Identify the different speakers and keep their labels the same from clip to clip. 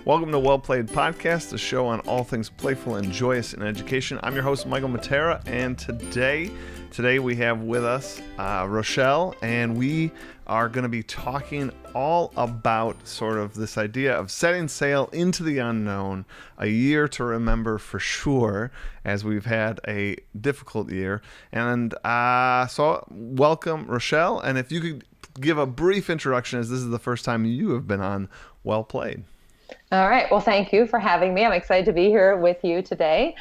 Speaker 1: Welcome to Well Played Podcast, a show on all things playful and joyous in education. I'm your host, Michael Matera, and today we have with us Rachelle, and we are going to be talking all about sort of this idea of setting sail into the unknown, a year to remember for sure, as we've had a difficult year. And so welcome, Rachelle, and if you could give a brief introduction, as this is the first time you have been on Well Played.
Speaker 2: All right. Well, thank you for having me. I'm excited to be here with you today.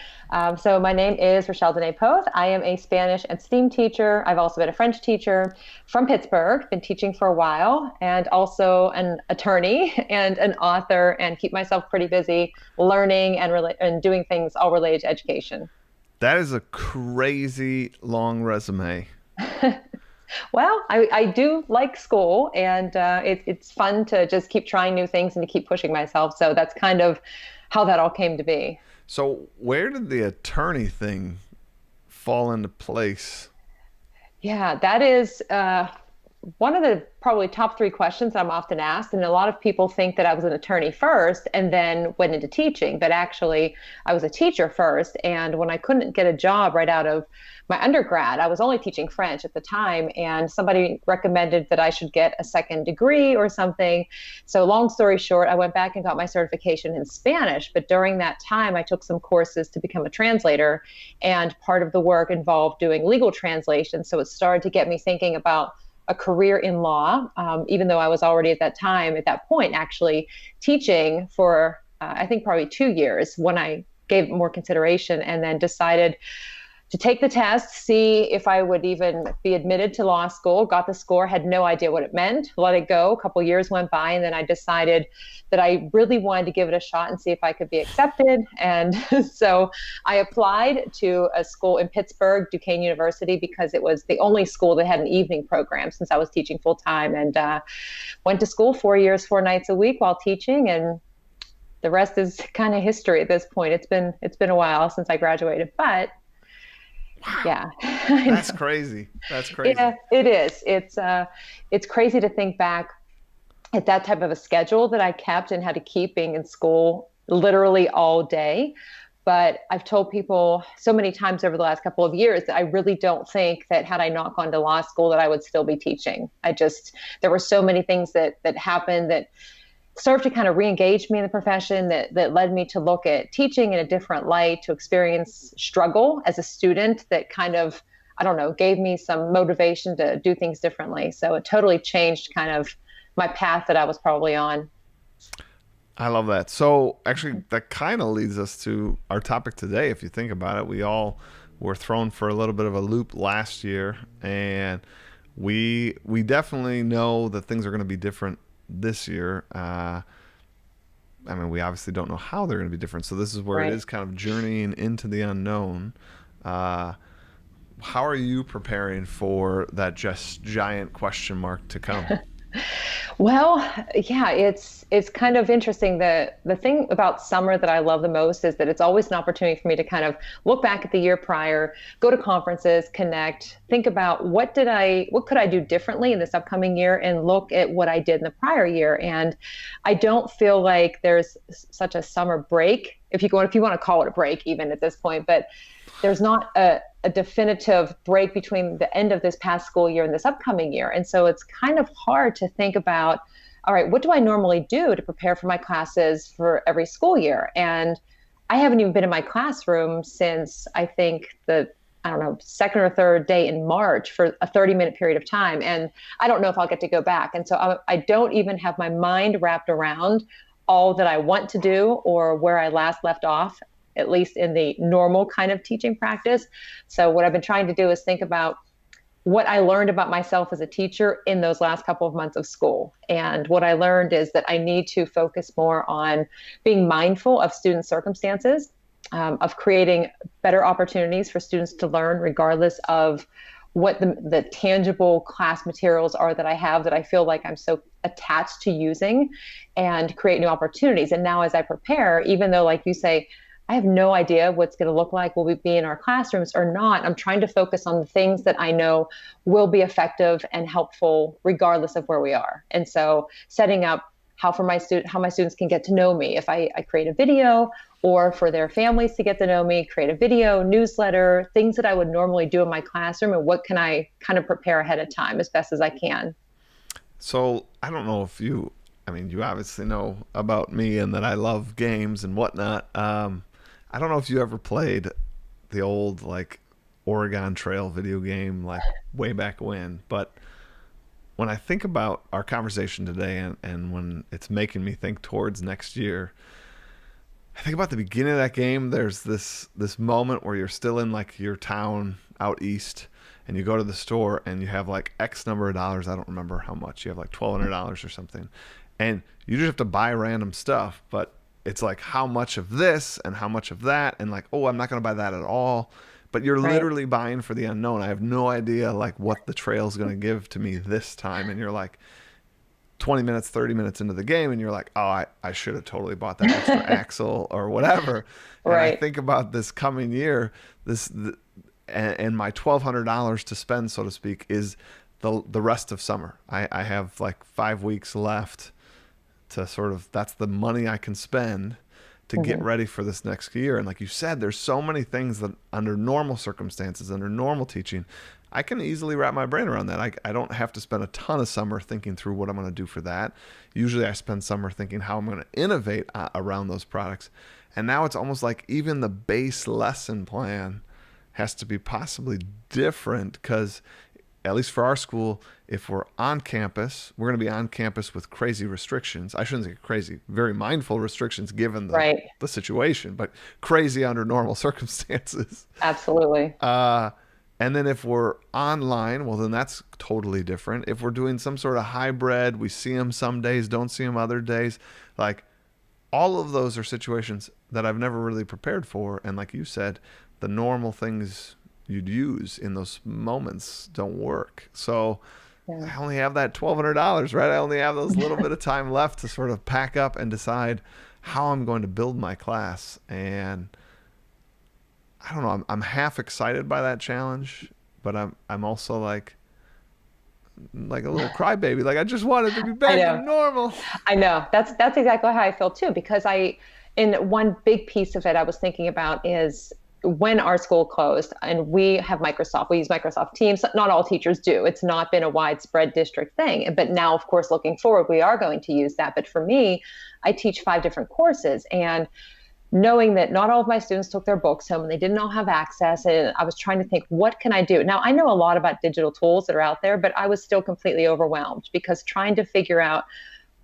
Speaker 2: So my name is Rachelle Dene Poth. I am a Spanish and STEAM teacher. I've also been a French teacher from Pittsburgh, been teaching for a while, and also an attorney and an author, and keep myself pretty busy learning and doing things all related to education.
Speaker 1: That is a crazy long resume.
Speaker 2: Well, I do like school, and it's fun to just keep trying new things and to keep pushing myself. So that's kind of how that all came to be.
Speaker 1: So where did the attorney thing fall into place?
Speaker 2: Yeah, that is one of the probably top 3 questions I'm often asked. And a lot of people think that I was an attorney first and then went into teaching. But actually, I was a teacher first. And when I couldn't get a job right out of my undergrad, I was only teaching French at the time, and somebody recommended that I should get a second degree or something. So long story short, I went back and got my certification in Spanish. But during that time, I took some courses to become a translator, and part of the work involved doing legal translation. So it started to get me thinking about a career in law, even though I was already at that point, actually teaching for, I think probably 2 years when I gave more consideration, and then decided to take the test, see if I would even be admitted to law school. Got the score, had no idea what it meant, let it go. A couple years went by, and then I decided that I really wanted to give it a shot and see if I could be accepted. And so I applied to a school in Pittsburgh, Duquesne University, because it was the only school that had an evening program since I was teaching full time, and went to school 4 years, 4 nights a week while teaching. And the rest is kind of history at this point. It's been a while since I graduated, but
Speaker 1: wow.
Speaker 2: Yeah.
Speaker 1: That's crazy. That's crazy.
Speaker 2: Yeah, it is. It's crazy to think back at that type of a schedule that I kept and had to keep being in school literally all day. But I've told people so many times over the last couple of years that I really don't think that had I not gone to law school that I would still be teaching. There were so many things that happened that served to kind of re-engage me in the profession, that led me to look at teaching in a different light, to experience struggle as a student that kind of, I don't know, gave me some motivation to do things differently. So it totally changed kind of my path that I was probably on.
Speaker 1: I love that. So actually, that kind of leads us to our topic today. If you think about it, we all were thrown for a little bit of a loop last year, and we definitely know that things are going to be different this year. We obviously don't know how they're going to be different. So this is where
Speaker 2: Right.
Speaker 1: It is kind of journeying into the unknown. How are you preparing for that just giant question mark to come?
Speaker 2: Well, yeah, it's kind of interesting. The thing about summer that I love the most is that it's always an opportunity for me to kind of look back at the year prior, go to conferences, connect, think about what could I do differently in this upcoming year, and look at what I did in the prior year. And I don't feel like there's such a summer break, if you want to call it a break even at this point, but there's not a definitive break between the end of this past school year and this upcoming year. And so it's kind of hard to think about, all right, what do I normally do to prepare for my classes for every school year? And I haven't even been in my classroom since I think second or third day in March for a 30-minute period of time. And I don't know if I'll get to go back. And so I don't even have my mind wrapped around all that I want to do or where I last left off, at least in the normal kind of teaching practice. So what I've been trying to do is think about what I learned about myself as a teacher in those last couple of months of school. And what I learned is that I need to focus more on being mindful of student circumstances, of creating better opportunities for students to learn regardless of what the tangible class materials are that I have that I feel like I'm so attached to using, and create new opportunities. And now as I prepare, even though, like you say, I have no idea what's going to look like, will we be in our classrooms or not, I'm trying to focus on the things that I know will be effective and helpful regardless of where we are. And so setting up how my students can get to know me. If I create a video, or for their families to get to know me, create a video, newsletter, things that I would normally do in my classroom, and what can I kind of prepare ahead of time as best as I can.
Speaker 1: So I don't know if I mean, you obviously know about me and that I love games and whatnot. I don't know if you ever played the old like Oregon Trail video game, like way back when, but when I think about our conversation today and when it's making me think towards next year, I think about the beginning of that game. There's this moment where you're still in like your town out east, and you go to the store and you have like X number of dollars. I don't remember how much. You have like $1,200 or something, and you just have to buy random stuff. But it's like how much of this and how much of that, and like, oh, I'm not going to buy that at all. But you're
Speaker 2: Right.
Speaker 1: literally buying for the unknown. I have no idea like what the trail's going to give to me this time, and you're like 20 minutes, 30 minutes into the game, and you're like, oh, I should have totally bought that extra axle or whatever. And I
Speaker 2: Right.
Speaker 1: think about this coming year, and my $1,200 to spend, so to speak, is the rest of summer. I have like 5 weeks left to sort of, that's the money I can spend to get
Speaker 2: Mhm.
Speaker 1: ready for this next year. And like you said, there's so many things that under normal circumstances, under normal teaching, I can easily wrap my brain around that. I don't have to spend a ton of summer thinking through what I'm going to do for that. Usually I spend summer thinking how I'm going to innovate around those products. And now it's almost like even the base lesson plan has to be possibly different because, at least for our school, if we're on campus, we're going to be on campus with crazy restrictions. I shouldn't say crazy, very mindful restrictions given
Speaker 2: Right.
Speaker 1: the situation, but crazy under normal circumstances.
Speaker 2: Absolutely.
Speaker 1: And then if we're online, well, then that's totally different. If we're doing some sort of hybrid, we see them some days, don't see them other days. Like all of those are situations that I've never really prepared for. And like you said, the normal things you'd use in those moments don't work. So
Speaker 2: Yeah.
Speaker 1: I only have that $1,200, right? I only have those little bit of time left to sort of pack up and decide how I'm going to build my class. And I don't know. I'm half excited by that challenge, but I'm also like a little crybaby. Like I just wanted to be
Speaker 2: I
Speaker 1: back to
Speaker 2: know.
Speaker 1: normal.
Speaker 2: I know. That's exactly how I feel too, because in one big piece of it I was thinking about is when our school closed and we have Microsoft, we use Microsoft Teams. Not all teachers do. It's not been a widespread district thing. But now, of course, looking forward, we are going to use that. But for me, I teach 5 different courses, and knowing that not all of my students took their books home and they didn't all have access, and I was trying to think, what can I do? Now, I know a lot about digital tools that are out there, but I was still completely overwhelmed because trying to figure out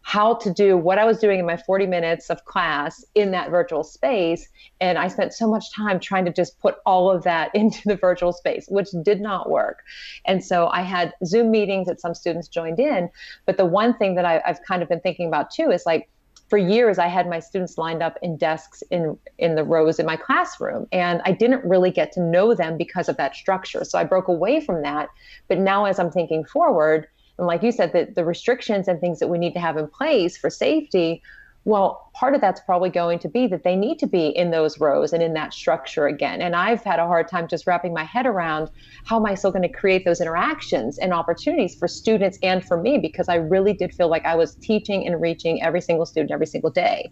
Speaker 2: how to do what I was doing in my 40 minutes of class in that virtual space. And I spent so much time trying to just put all of that into the virtual space, which did not work. And so I had Zoom meetings that some students joined in. But the one thing that I've kind of been thinking about too is like, for years, I had my students lined up in desks in the rows in my classroom, and I didn't really get to know them because of that structure. So I broke away from that. But now as I'm thinking forward, and like you said, the restrictions and things that we need to have in place for safety, well, part of that's probably going to be that they need to be in those rows and in that structure again. And I've had a hard time just wrapping my head around how am I still going to create those interactions and opportunities for students and for me, because I really did feel like I was teaching and reaching every single student every single day.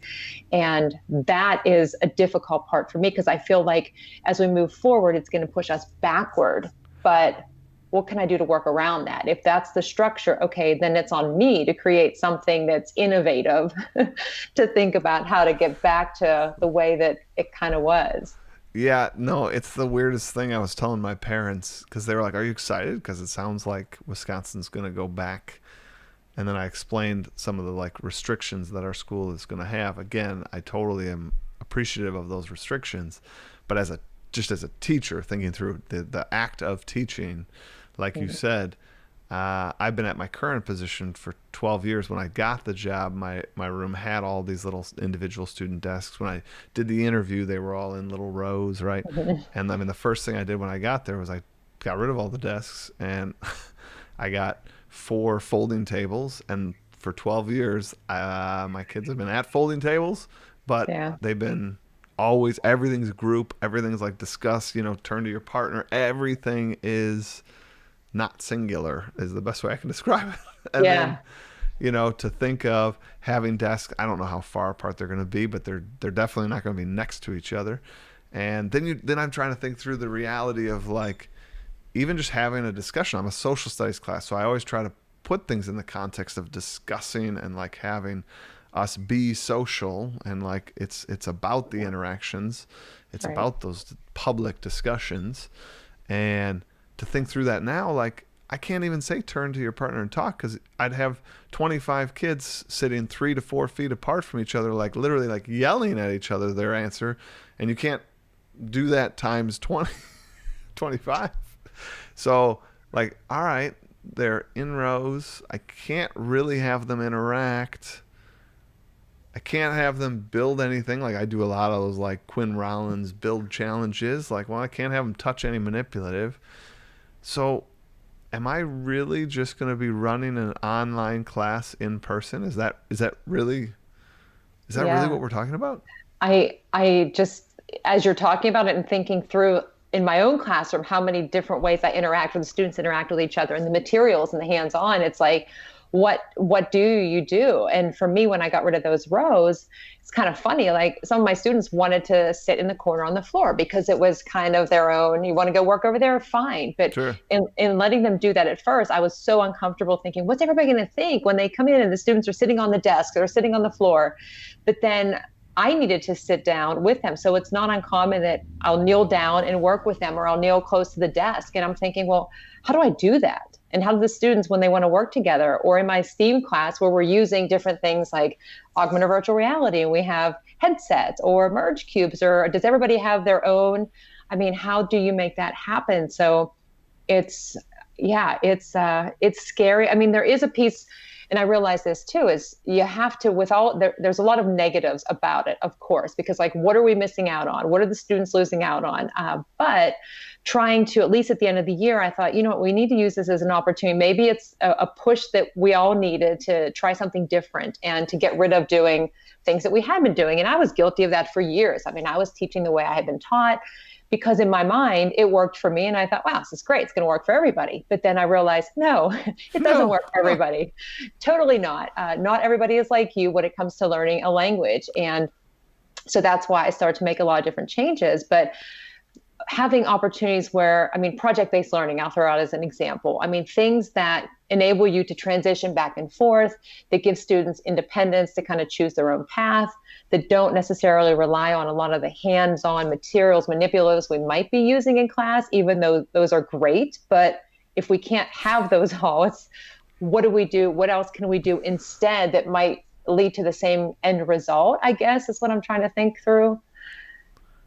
Speaker 2: And that is a difficult part for me because I feel like as we move forward, it's going to push us backward. But what can I do to work around that? If that's the structure, okay, then it's on me to create something that's innovative to think about how to get back to the way that it kind of was.
Speaker 1: Yeah, no, it's the weirdest thing. I was telling my parents because they were like, "Are you excited?" Because it sounds like Wisconsin's going to go back. And then I explained some of the like restrictions that our school is going to have. Again, I totally am appreciative of those restrictions, but as a teacher, thinking through the act of teaching, like you said, I've been at my current position for 12 years. When I got the job, my room had all these little individual student desks. When I did the interview, they were all in little rows, right? And I mean, the first thing I did when I got there was I got rid of all the desks and I got 4 folding tables. And for 12 years, my kids have been at folding tables, but
Speaker 2: Yeah.
Speaker 1: they've been always, everything's group, everything's like discuss, turn to your partner. Everything is not singular is the best way I can describe it. And then
Speaker 2: Yeah.
Speaker 1: to think of having desks. I don't know how far apart they're going to be, but they're definitely not going to be next to each other. And then I'm trying to think through the reality of like even just having a discussion. I'm a social studies class, so I always try to put things in the context of discussing and like having us be social, and like it's about the interactions, it's
Speaker 2: Right.
Speaker 1: about those public discussions. And to think through that now, like I can't even say turn to your partner and talk, because I'd have 25 kids sitting 3 to 4 feet apart from each other, like literally like yelling at each other their answer, and you can't do that times 20, 25. So like, all right, they're in rows. I can't really have them interact. I can't have them build anything. Like I do a lot of those like Quinn Rollins build challenges. Like, well, I can't have them touch any manipulative. So am I really just going to be running an online class in person? Is that really
Speaker 2: Yeah.
Speaker 1: what we're talking about?
Speaker 2: I just, as you're talking about it and thinking through in my own classroom, how many different ways I interact with the students, interact with each other, and the materials and the hands-on, it's like, what do you do? And for me, when I got rid of those rows, it's kind of funny. Like some of my students wanted to sit in the corner on the floor because it was kind of their own. You want to go work over there, fine. But
Speaker 1: Sure.
Speaker 2: in letting them do that at first, I was so uncomfortable thinking, what's everybody going to think when they come in and the students are sitting on the desk or sitting on the floor? But then I needed to sit down with them. So it's not uncommon that I'll kneel down and work with them, or I'll kneel close to the desk. And I'm thinking, well, how do I do that? And how do the students, when they want to work together? Or in my STEAM class, where we're using different things like augmented virtual reality, and we have headsets or merge cubes, or does everybody have their own? I mean, how do you make that happen? So it's, yeah, it's scary. I mean, there is a piece, and I realize this too, is you have to, there's a lot of negatives about it, of course, because like, what are we missing out on? What are the students losing out on? But trying to, at least at the end of the year, I thought, you know what, we need to use this as an opportunity. Maybe it's a push that we all needed to try something different and to get rid of doing things that we had been doing. And I was guilty of that for years. I mean, I was teaching the way I had been taught, because in my mind it worked for me, and I thought, wow, this is great, it's going to work for everybody. But then I realized, no, it doesn't work for everybody. Totally not. Not everybody is like you when it comes to learning a language. And so that's why I started to make a lot of different changes. But having opportunities where, I mean, project-based learning, I'll throw out as an example. I mean, things that enable you to transition back and forth, that give students independence to kind of choose their own path, that don't necessarily rely on a lot of the hands-on materials, manipulatives we might be using in class, even though those are great. But if we can't have those all, it's, what do we do? What else can we do instead that might lead to the same end result, I guess, is what I'm trying to think through.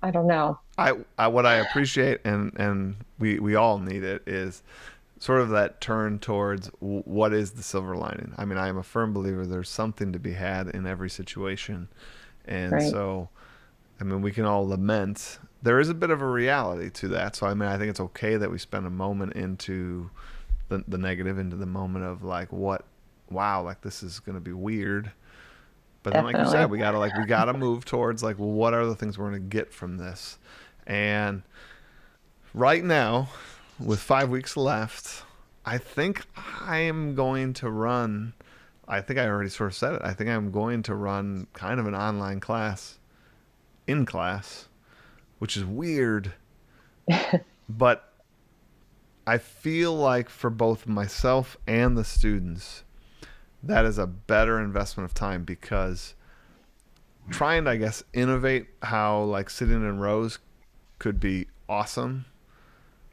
Speaker 2: I don't know.
Speaker 1: What I appreciate, and we all need it, is sort of that turn towards what is the silver lining. I mean, I am a firm believer there's something to be had in every situation. And
Speaker 2: Right.
Speaker 1: so, I mean, we can all lament. There is a bit of a reality to that. So, I mean, I think it's okay that we spend a moment into the negative, into the moment of like, wow, like this is going to be weird. But then, like you said,
Speaker 2: Definitely.
Speaker 1: we gotta move towards like, well, what are the things we're gonna get from this? And right now, with 5 weeks left, I think I am going to run. I think I already sort of said it. I think I'm going to run kind of an online class in class, which is weird, but I feel like for both myself and the students, that is a better investment of time, because trying to, I guess, innovate how like sitting in rows could be awesome.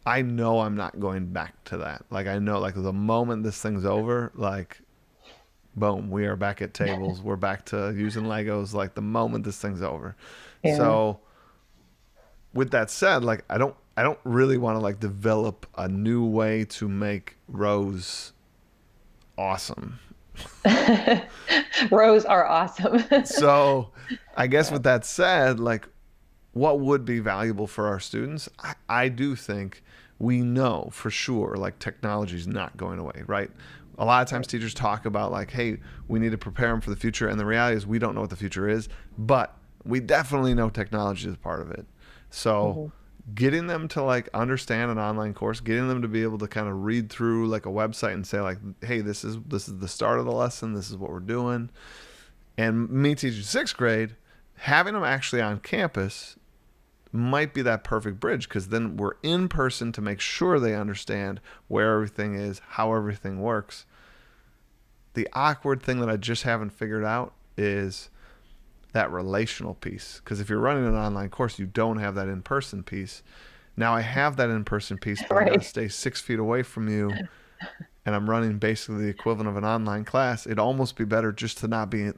Speaker 1: I know I'm not going back to that. Like I know like the moment this thing's over, like boom, we are back at tables. We're back to using Legos like the moment this thing's over.
Speaker 2: Yeah.
Speaker 1: So with that said, like I don't really want to like develop a new way to make rows awesome.
Speaker 2: Rows are awesome.
Speaker 1: So I guess with that said, like what would be valuable for our students? I do think we know for sure like technology is not going away, right? A lot of times teachers talk about like, hey, we need to prepare them for the future. And the reality is we don't know what the future is, but we definitely know technology is part of it. So
Speaker 2: hmm
Speaker 1: getting them to like understand an online course, getting them to be able to kind of read through like a website and say like, hey, this is the start of the lesson, this is what we're doing. And me teaching sixth grade, having them actually on campus might be that perfect bridge, because then we're in person to make sure they understand where everything is, how everything works. The awkward thing that I just haven't figured out is that relational piece, because if you're running an online course, you don't have that in-person piece. Now I have that in-person piece, but I gotta stay 6 feet away from you, and I'm running basically the equivalent of an online class. It'd almost be better just to not be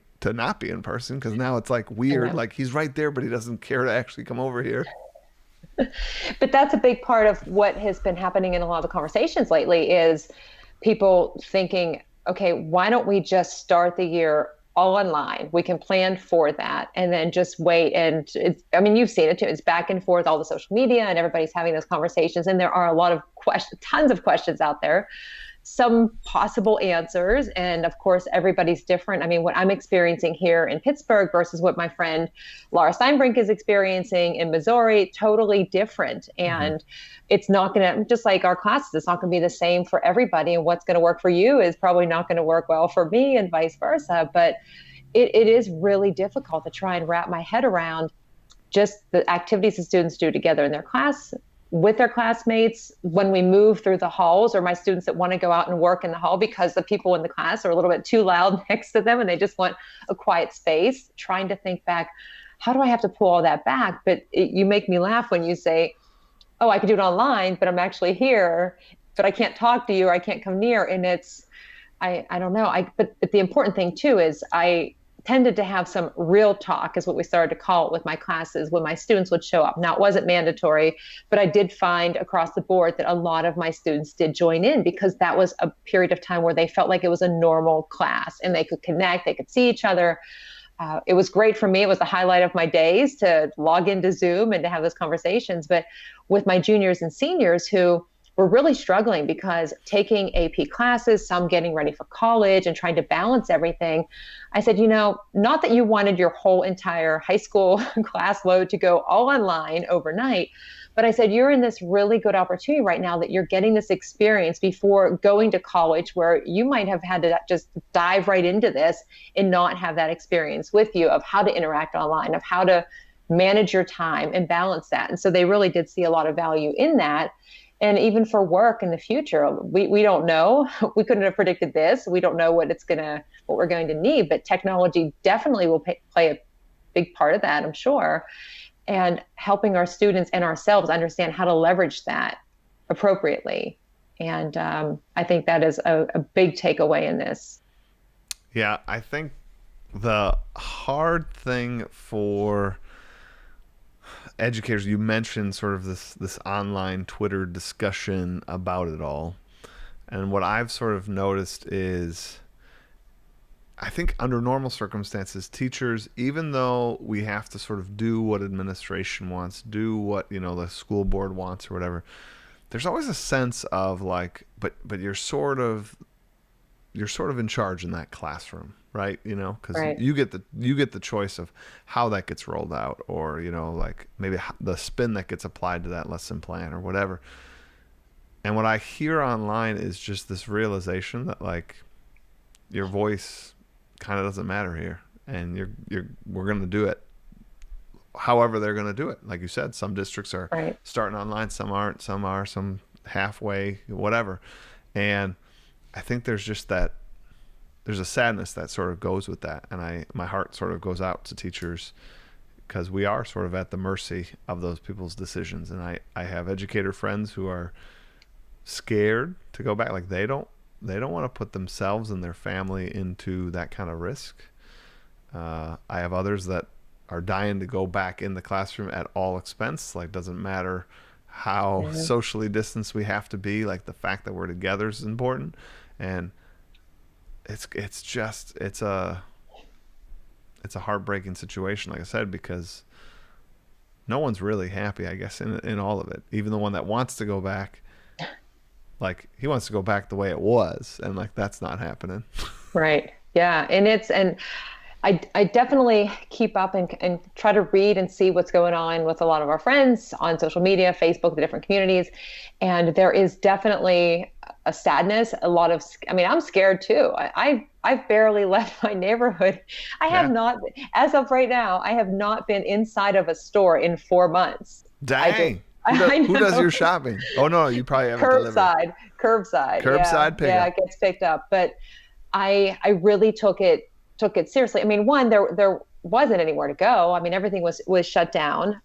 Speaker 1: in person, because now it's like weird, like he's right there but he doesn't care to actually come over here.
Speaker 2: But that's a big part of what has been happening in a lot of the conversations lately, is people thinking, okay, why don't we just start the year all online? We can plan for that and then just wait. And I mean, you've seen it too. It's back and forth, all the social media, and everybody's having those conversations. And there are a lot of tons of questions out there, some possible answers. And of course, everybody's different. I mean, what I'm experiencing here in Pittsburgh versus what my friend Laura Steinbrink is experiencing in Missouri, totally different. And it's not going to, just like our classes, it's not going to be the same for everybody. And what's going to work for you is probably not going to work well for me, and vice versa. But it is really difficult to try and wrap my head around just the activities the students do together in their class, with their classmates, when we move through the halls, or my students that want to go out and work in the hall because the people in the class are a little bit too loud next to them and they just want a quiet space. Trying to think back, how do I have to pull all that back? But you make me laugh when you say, oh, I could do it online, but I'm actually here, but I can't talk to you, or I can't come near. And it's, I don't know. But the important thing too is I tended to have some real talk, is what we started to call it, with my classes when my students would show up. Now, it wasn't mandatory, but I did find across the board that a lot of my students did join in, because that was a period of time where they felt like it was a normal class and they could connect, they could see each other. It was great for me. It was the highlight of my days to log into Zoom and to have those conversations. But with my juniors and seniors who were really struggling because taking AP classes, some getting ready for college and trying to balance everything, I said, not that you wanted your whole entire high school class load to go all online overnight, but I said, you're in this really good opportunity right now that you're getting this experience before going to college, where you might have had to just dive right into this and not have that experience with you of how to interact online, of how to manage your time and balance that. And so they really did see a lot of value in that. And even for work in the future, we don't know. We couldn't have predicted this. We don't know what we're going to need, but technology definitely will play a big part of that, I'm sure. And helping our students and ourselves understand how to leverage that appropriately. And I think that is a big takeaway in this.
Speaker 1: Yeah, I think the hard thing for educators, you mentioned sort of this online Twitter discussion about it all. And what I've sort of noticed is, I think under normal circumstances, teachers, even though we have to sort of do what administration wants, do what, the school board wants or whatever, there's always a sense of like, but you're sort of in charge in that classroom, right? Because
Speaker 2: Right.
Speaker 1: you get the choice of how that gets rolled out, or like maybe the spin that gets applied to that lesson plan or whatever. And what I hear online is just this realization that like your voice kind of doesn't matter here, and we're going to do it however they're going to do it. Like you said, some districts are
Speaker 2: Right.
Speaker 1: starting online, some aren't, some halfway, whatever. And I think there's a sadness that sort of goes with that. And my heart sort of goes out to teachers, because we are sort of at the mercy of those people's decisions. And I have educator friends who are scared to go back. Like they don't want to put themselves and their family into that kind of risk. I have others that are dying to go back in the classroom at all expense. Like, doesn't matter how socially distanced we have to be. Like, the fact that we're together is important. And it's a heartbreaking situation, like I said, because no one's really happy, I guess, in all of it. Even the one that wants to go back, like, he wants to go back the way it was, and like that's not happening.
Speaker 2: Right. Yeah. And I definitely keep up and try to read and see what's going on with a lot of our friends on social media, Facebook, the different communities. And there is definitely a sadness, a lot of, I mean, I'm scared too. I've barely left my neighborhood. I have
Speaker 1: Yeah.
Speaker 2: not, as of right now, I have not been inside of a store in 4 months. I just,
Speaker 1: Dang.
Speaker 2: I
Speaker 1: Who does your
Speaker 2: know.
Speaker 1: shopping? Oh no, you probably have it delivered.
Speaker 2: Curbside. Yeah.
Speaker 1: Curbside
Speaker 2: Yeah.
Speaker 1: pickup.
Speaker 2: It gets picked up. But I really took it seriously. I mean, one, there wasn't anywhere to go. I mean, everything was shut down.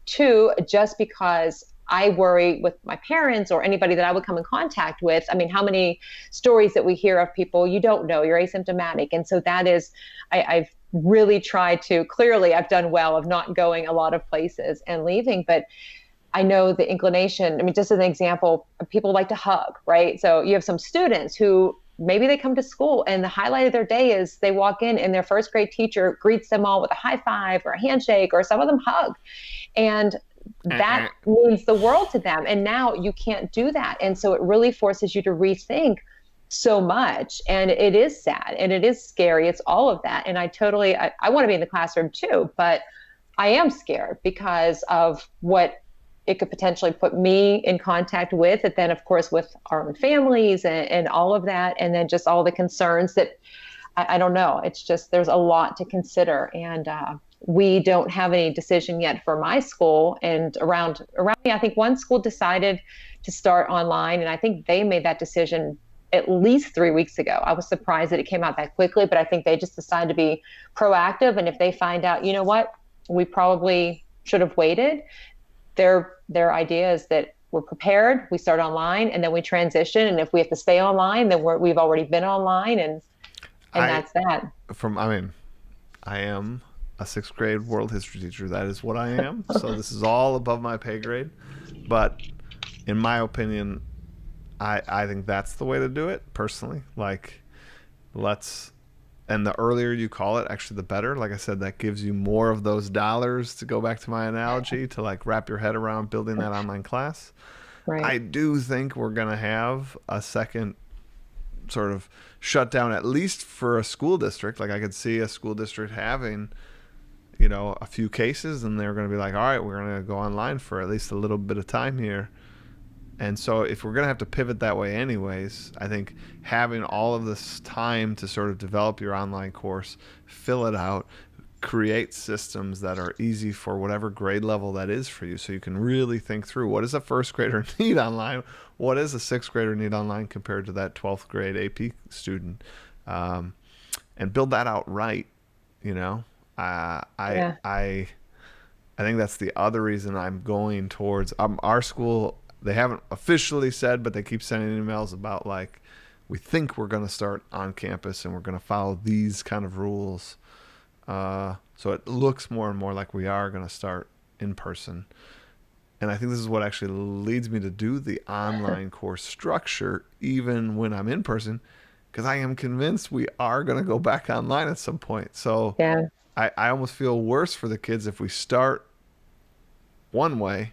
Speaker 2: Two, just because I worry with my parents or anybody that I would come in contact with. I mean, how many stories that we hear of people you don't know, you're asymptomatic, and so that is, I've really tried to. Clearly, I've done well of not going a lot of places and leaving, but I know the inclination. I mean, just as an example, people like to hug, right? So you have some students who maybe they come to school and the highlight of their day is they walk in and their first grade teacher greets them all with a high five or a handshake, or some of them hug. And that means the world to them. And now you can't do that. And so it really forces you to rethink so much. And it is sad and it is scary. It's all of that. And I want to be in the classroom too, but I am scared because of what it could potentially put me in contact with, and then of course with our own families and all of that, and then just all the concerns that I don't know. It's just there's a lot to consider, and we don't have any decision yet for my school. And around me, I think one school decided to start online, and I think they made that decision at least 3 weeks ago. I was surprised that it came out that quickly, but I think they just decided to be proactive. And if they find out, you know what, we probably should have waited, their idea is that we're prepared, we start online, and then we transition. And if we have to stay online, then we've already been online, and
Speaker 1: I
Speaker 2: that's that.
Speaker 1: I mean, I am a sixth grade world history teacher. That is what I am. So this is all above my pay grade. But in my opinion, I think that's the way to do it personally. Like, and the earlier you call it, actually, the better. Like I said, that gives you more of those dollars, to go back to my analogy, to like wrap your head around building that online class.
Speaker 2: Right.
Speaker 1: I do think we're going to have a second sort of shutdown, at least for a school district. Like I could see a school district having, a few cases, and they're going to be like, all right, we're going to go online for at least a little bit of time here. And so if we're going to have to pivot that way anyways, I think having all of this time to sort of develop your online course, fill it out, create systems that are easy for whatever grade level that is for you, so you can really think through, what does a first grader need online? What does a sixth grader need online compared to that 12th grade AP student? And build that out right,
Speaker 2: Yeah.
Speaker 1: I think that's the other reason I'm going towards our school. They haven't officially said, but they keep sending emails about like, we think we're going to start on campus and we're going to follow these kind of rules. So it looks more and more like we are going to start in person. And I think this is what actually leads me to do the online course structure, even when I'm in person, because I am convinced we are going to go back online at some point. So
Speaker 2: Yeah.
Speaker 1: I almost feel worse for the kids if we start one way,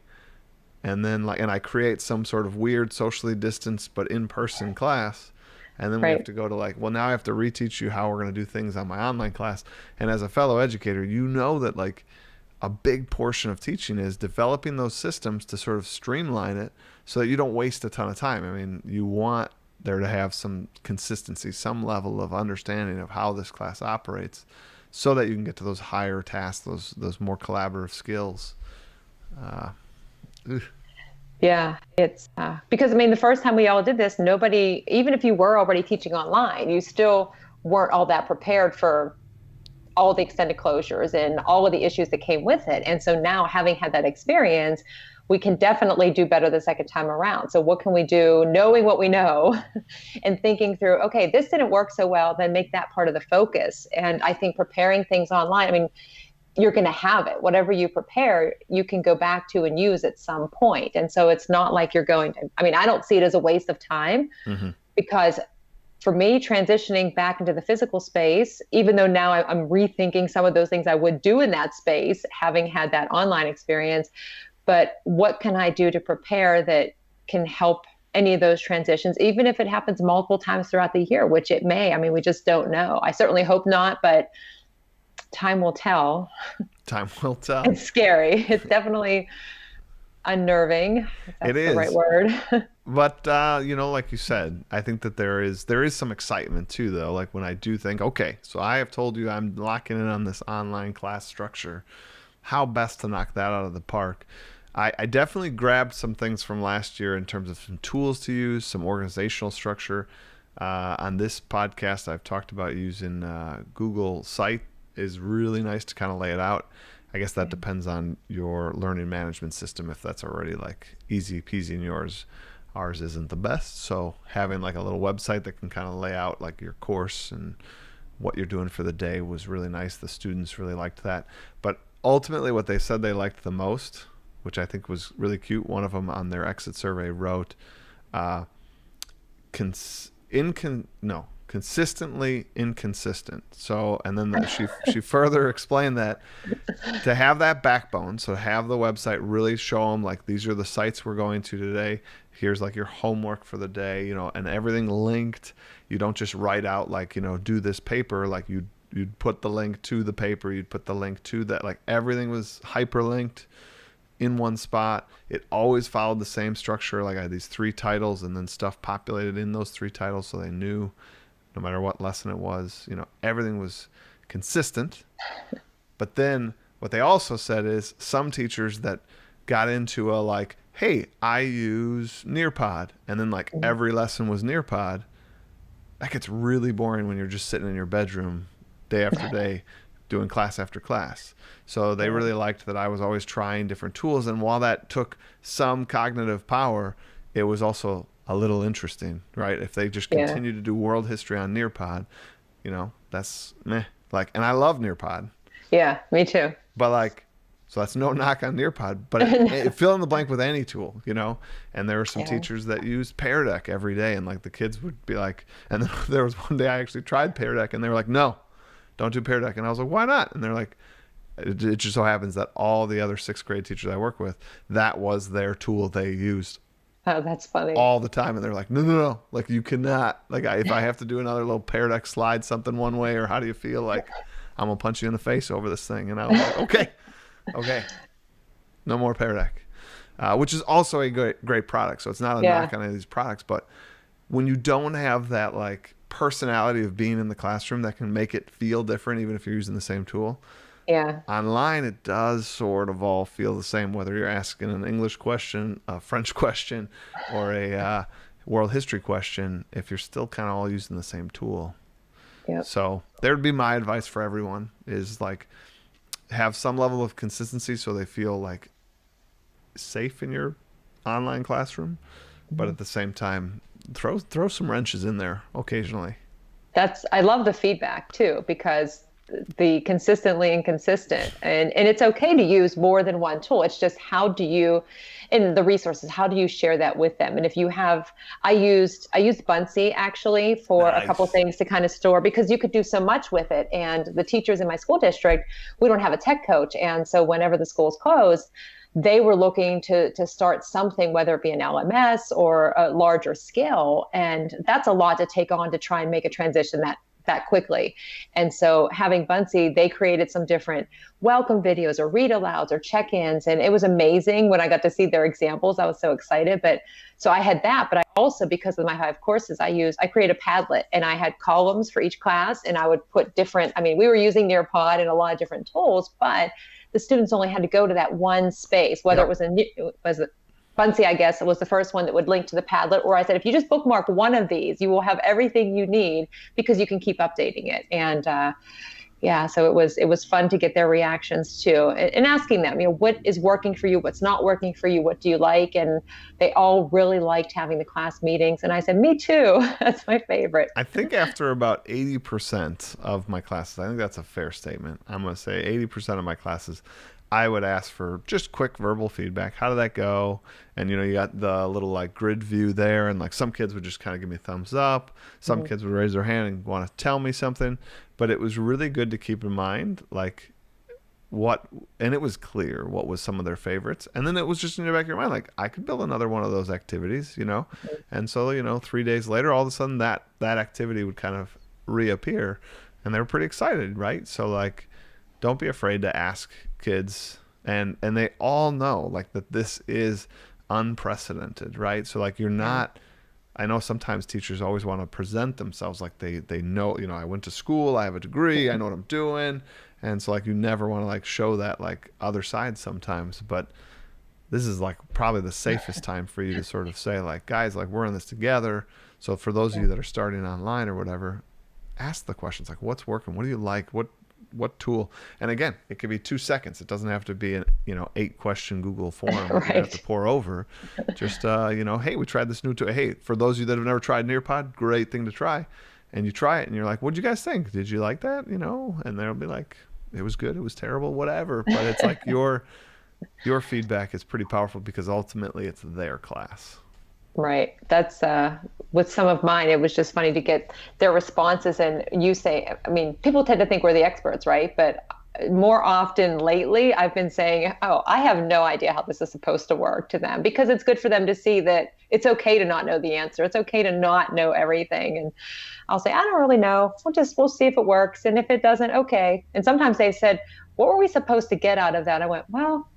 Speaker 1: and then and I create some sort of weird socially distanced but in-person class, and then we have
Speaker 2: Right.
Speaker 1: to go to now I have to reteach you how we're going to do things on my online class. And as a fellow educator, that like a big portion of teaching is developing those systems to sort of streamline it so that you don't waste a ton of time. I mean, you want there to have some consistency, some level of understanding of how this class operates, so that you can get to those higher tasks, those more collaborative skills. Uh,
Speaker 2: Yeah, it's because I mean, the first time we all did this, nobody, even if you were already teaching online, you still weren't all that prepared for all the extended closures and all of the issues that came with it. And so now, having had that experience, we can definitely do better the second time around. So what can we do, knowing what we know and thinking through, okay, this didn't work so well, then make that part of the focus. And I think preparing things online, I mean, you're going to have it. Whatever you prepare, you can go back to and use at some point. And so it's not like you're going to, I mean, I don't see it as a waste of time,
Speaker 1: mm-hmm.
Speaker 2: because for me, transitioning back into the physical space, even though now I'm rethinking some of those things I would do in that space, having had that online experience, but what can I do to prepare that can help any of those transitions, even if it happens multiple times throughout the year, which it may. I mean, we just don't know. I certainly hope not, but time will tell.
Speaker 1: Time will tell.
Speaker 2: It's scary. It's definitely unnerving, if
Speaker 1: It
Speaker 2: that's the right
Speaker 1: is.
Speaker 2: word.
Speaker 1: But like you said, I think that there is some excitement too, though. Like when I do think, okay, so I have told you I'm locking in on this online class structure. How best to knock that out of the park? I definitely grabbed some things from last year in terms of some tools to use, some organizational structure. On this podcast, I've talked about using Google Site is really nice to kind of lay it out. I guess that depends on your learning management system if that's already like easy peasy in yours. Ours isn't the best, so having like a little website that can kind of lay out like your course and what you're doing for the day was really nice. The students really liked that. But ultimately what they said they liked the most, which I think was really cute, one of them on their exit survey wrote, consistently inconsistent. So, and then she further explained that to have that backbone, so have the website really show them like these are the sites we're going to today. Here's like your homework for the day, and everything linked. You don't just write out like, do this paper, like you'd put the link to the paper, you'd put the link to that, like everything was hyperlinked in one spot. It always followed the same structure. Like I had these 3 titles and then stuff populated in those 3 titles so they knew no matter what lesson it was, everything was consistent. But then what they also said is some teachers that got into a like, hey, I use Nearpod, and then like every lesson was Nearpod, that gets really boring when you're just sitting in your bedroom day after day doing class after class. So they really liked that I was always trying different tools. And while that took some cognitive power, it was also a little interesting, right? If they just continue to do world history on Nearpod, that's meh. Like, and I love Nearpod.
Speaker 2: Yeah, me too.
Speaker 1: But like, so that's no knock on Nearpod, but it fill in the blank with any tool, And there were some teachers that used Pear Deck every day, and like the kids would be like, and then there was one day I actually tried Pear Deck, and they were like, no, don't do Pear Deck, and I was like, why not? And they're like, it just so happens that all the other 6th grade teachers I work with, that was their tool they used.
Speaker 2: Oh, that's funny.
Speaker 1: All the time, and they're like, no, like you cannot, like if I have to do another little Pear Deck slide something one way, or how do you feel, like I'm gonna punch you in the face over this thing. And I was like, okay, no more Pear Deck, which is also a great product. So it's not a knock on any of these products, but when you don't have that like personality of being in the classroom that can make it feel different, even if you're using the same tool.
Speaker 2: Yeah.
Speaker 1: Online, it does sort of all feel the same, whether you're asking an English question, a French question, or a world history question, if you're still kind of all using the same tool.
Speaker 2: Yep.
Speaker 1: So there would be my advice for everyone is like have some level of consistency so they feel like safe in your online classroom, but at the same time, throw some wrenches in there occasionally.
Speaker 2: I love the feedback too, because the consistently inconsistent, and it's okay to use more than one tool. It's just how do you, in the resources, how do you share that with them? And if you have, I used Buncee actually for a couple things to kind of store, because you could do so much with it. And the teachers in my school district, we don't have a tech coach. And so whenever the schools closed, they were looking to start something, whether it be an LMS or a larger scale. And that's a lot to take on to try and make a transition that quickly. And so having Buncee, they created some different welcome videos or read alouds or check-ins. And it was amazing when I got to see their examples. I was so excited. But so I had that, but I also, because of my 5 courses, I created a Padlet, and I had columns for each class, and I would put we were using Nearpod and a lot of different tools, but the students only had to go to that one space, whether it was Buncee, I guess, it was the first one that would link to the Padlet. Or I said, if you just bookmark one of these, you will have everything you need, because you can keep updating it. And so it was fun to get their reactions too, and asking them, what is working for you, what's not working for you, what do you like? And they all really liked having the class meetings. And I said, me too. That's my favorite.
Speaker 1: I think after about 80% of my classes, I think that's a fair statement. I'm going to say 80% of my classes, I would ask for just quick verbal feedback. How did that go? And, you got the little like grid view there. And like some kids would just kind of give me a thumbs up. Some kids would raise their hand and want to tell me something. But it was really good to keep in mind, like and it was clear what was some of their favorites. And then it was just in the back of your mind, like I could build another one of those activities, And so, 3 days later, all of a sudden that activity would kind of reappear, and they were pretty excited. Right. So like, don't be afraid to ask kids, and they all know like that this is unprecedented, right? So like you're
Speaker 2: Yeah.
Speaker 1: not. I know sometimes teachers always want to present themselves like they know, I went to school, I have a degree, I know what I'm doing, and so like you never want to like show that like other side sometimes, but this is like probably the safest time for you to sort of say like, guys, like we're in this together. So for those of
Speaker 2: Yeah.
Speaker 1: you that are starting online or whatever, ask the questions like, what's working? What do you like? What tool? And again, it could be 2 seconds. It doesn't have to be an 8 question Google form that you have to
Speaker 2: Right.
Speaker 1: pour over. Just hey, we tried this new tool. Hey, for those of you that have never tried Nearpod, great thing to try. And you try it and you're like, what'd you guys think? Did you like that? And they'll be like, it was good, it was terrible, whatever. But it's like your feedback is pretty powerful because ultimately it's their class.
Speaker 2: Right. That's with some of mine, it was just funny to get their responses. And you say, I mean, people tend to think we're the experts, right? But more often lately, I've been saying, oh, I have no idea how this is supposed to work to them because it's good for them to see that it's okay to not know the answer. It's okay to not know everything. And I'll say, I don't really know. We'll see if it works. And if it doesn't, okay. And sometimes they've said, what were we supposed to get out of that? I went, well,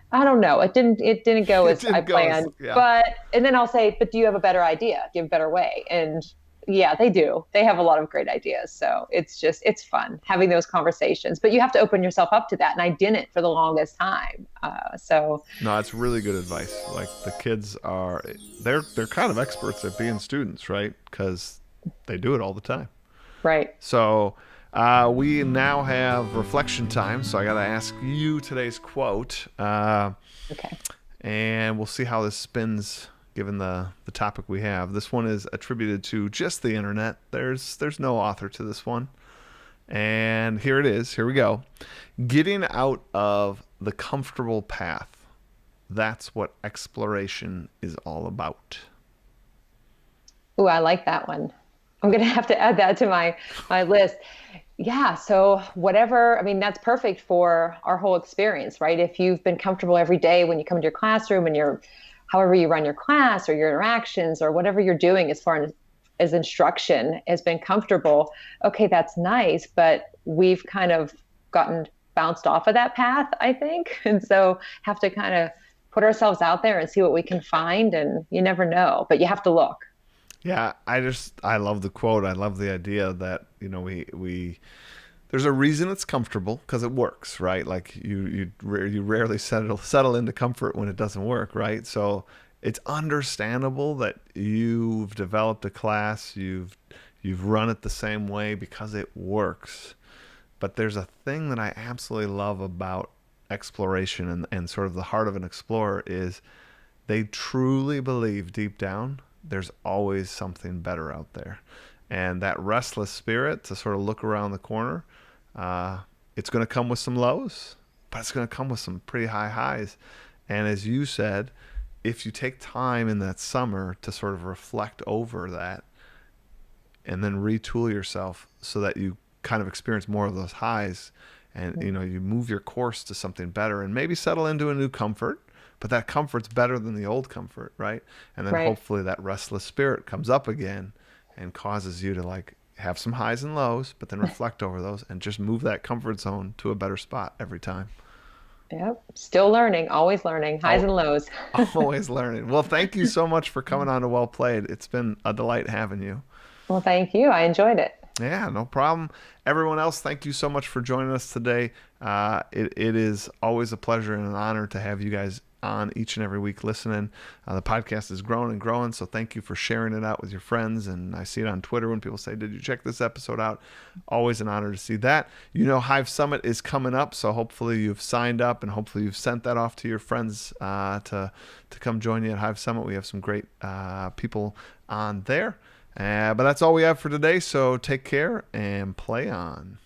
Speaker 2: I don't know. It didn't go
Speaker 1: It
Speaker 2: as I
Speaker 1: didn't go as,
Speaker 2: planned.
Speaker 1: yeah.
Speaker 2: But and then I'll say, but do you have a better idea? Do you have a better way? And yeah, they do. They have a lot of great ideas. So it's fun having those conversations. But you have to open yourself up to that. And I didn't for the longest time. So
Speaker 1: No, it's really good advice. Like the kids are, they're kind of experts at being students, right? Because they do it all the time.
Speaker 2: right.
Speaker 1: So we now have reflection time. So I got to ask you today's quote,
Speaker 2: Okay.
Speaker 1: and we'll see how this spins given the topic we have. This one is attributed to just the internet. There's no author to this one. And here it is. Here we go. Getting out of the comfortable path. That's what exploration is all about.
Speaker 2: Ooh, I like that one. I'm gonna have to add that to my list. Yeah, so whatever, I mean, that's perfect for our whole experience, right? If you've been comfortable every day when you come to your classroom and however you run your class or your interactions or whatever you're doing as far as instruction has been comfortable, okay, that's nice, but we've kind of gotten bounced off of that path, I think. And so have to kind of put ourselves out there and see what we can find, and you never know, but you have to look.
Speaker 1: Yeah, I love the quote. I love the idea that, we there's a reason it's comfortable because it works, right? Like you rarely settle into comfort when it doesn't work, right? So it's understandable that you've developed a class, you've run it the same way because it works. But there's a thing that I absolutely love about exploration and sort of the heart of an explorer is they truly believe deep down there's always something better out there. And that restless spirit to sort of look around the corner, it's going to come with some lows, but it's going to come with some pretty high highs. And as you said, if you take time in that summer to sort of reflect over that and then retool yourself so that you kind of experience more of those highs and you move your course to something better and maybe settle into a new comfort, but that comfort's better than the old comfort, right? And then
Speaker 2: Right.
Speaker 1: hopefully that restless spirit comes up again and causes you to like have some highs and lows, but then reflect over those and just move that comfort zone to a better spot every time.
Speaker 2: Yep. Still learning, highs
Speaker 1: Oh,
Speaker 2: and lows.
Speaker 1: always learning. Well, thank you so much for coming on to Well Played. It's been a delight having you.
Speaker 2: Well, thank you. I enjoyed it.
Speaker 1: Yeah, no problem. Everyone else, thank you so much for joining us today. It is always a pleasure and an honor to have you guys on each and every week listening. The podcast is growing and growing, so thank you for sharing it out with your friends. And I see it on Twitter when people say, did you check this episode out? Always an honor to see that. Hive Summit is coming up, so hopefully you've signed up and hopefully you've sent that off to your friends to come join you at Hive Summit. We have some great people on there. But that's all we have for today, so take care and play on.